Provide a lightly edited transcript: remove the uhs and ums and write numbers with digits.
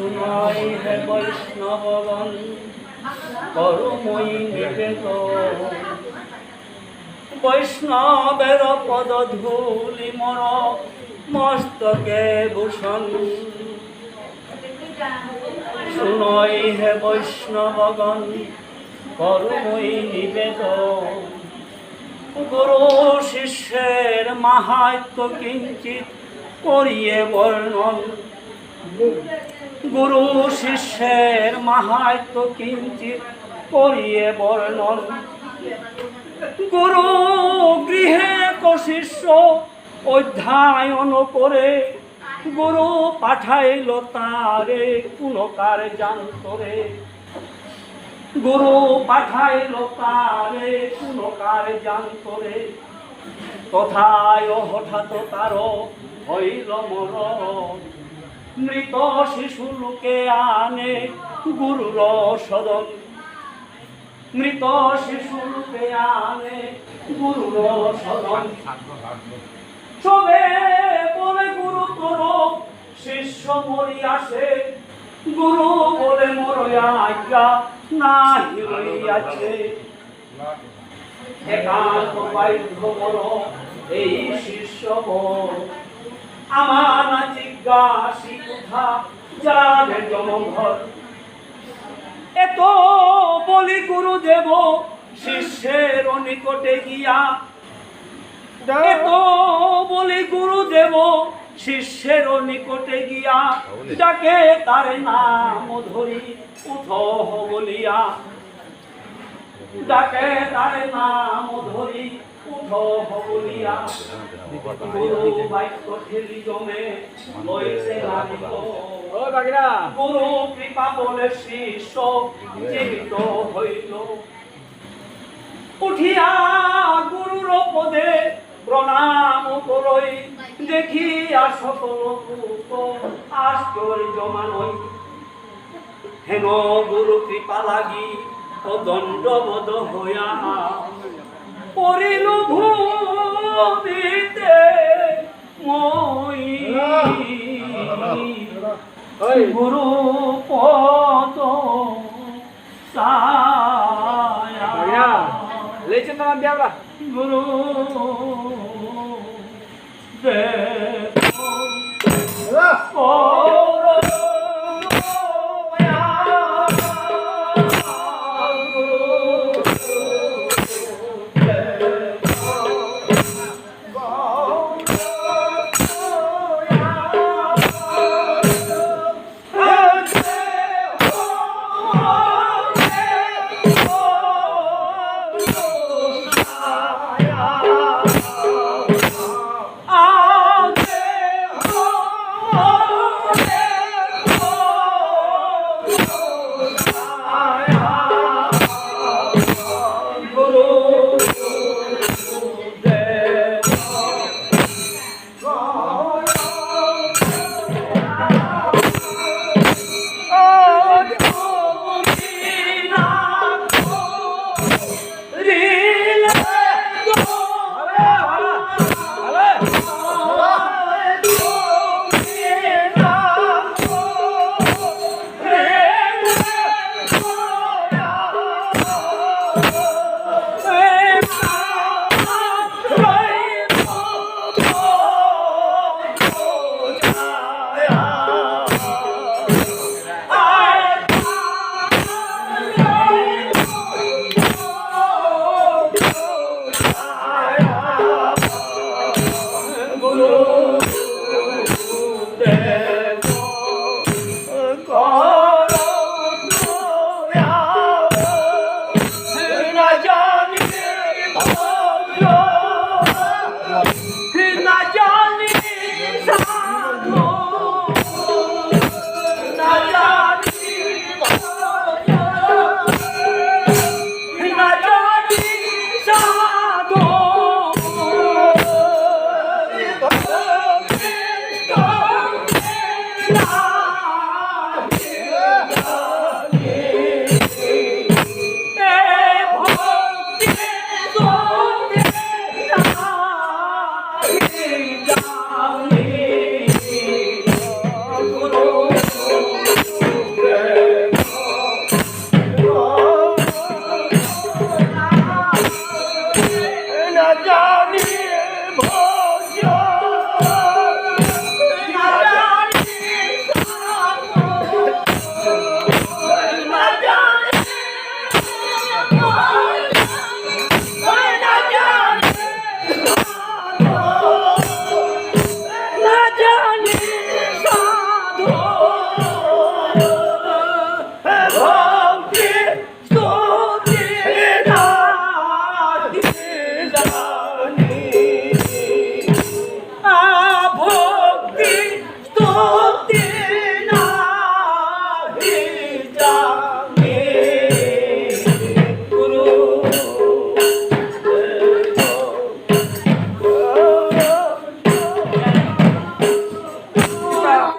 শুনাই হে বৈষ্ণবগণ করময়ী নিবেদন বৈষ্ণবের পদ ধূলি মর মস্তকে ভূষণ শুনই হে বৈষ্ণবগণ করময়ী নিবেদন গুরু শিষ্যের মাহাত্ম্য কিঞ্চিত করিয়ে বর্ণন গুরু শিষ্যের মাহাত্ম্য কিঞ্চিত করিয়ে বর্ণন গুরু গৃহে শিষ্য অধ্যয়ন করে গুরু পাঠাইল তারে পুনকার জান্তরে গুরু পাঠাইল তারে পুনকার জান্তরে তথায় হঠাৎ তার হইল মরণ মৃত শিশু লোকে আনে গুরুর সদন মৃত শিশু লোকে আনে গুরুর সদন সবে বলে গুরু তোর শিষ্য মরি আসে গুরু বলে মরয়া আজ্ঞা না হইয়াছে একান্ত বাধ্য বল এই শিষ্য আমার না জিজ্ঞাসি কোথা যাবে জমঘর এত বলি গুরুদেব শিষ্যের নিকটে গিয়া এত বলি গুরুদেব শিষ্যের নিকটে গিয়া ডাকে তার নাম ধরি উঠ বলিয়া ডাকে তার নাম ধরি উঠ বলিয়া গুরু বাক্য ঠেলি জমে লইতে লাগিল গুরু কৃপা বলে শিষ্য জীবিত হইল উঠিয়া গুরুর পদে প্রণাম করই দেখিয়া সকল আশ্চর্য মানই হেন গুরু কৃপা লাগি ও দণ্ডবোধ হইয়া পড়িল ভূমিতে মই গুরু পদ ছায়া লেছেন না বিয়ারা গুরু দেব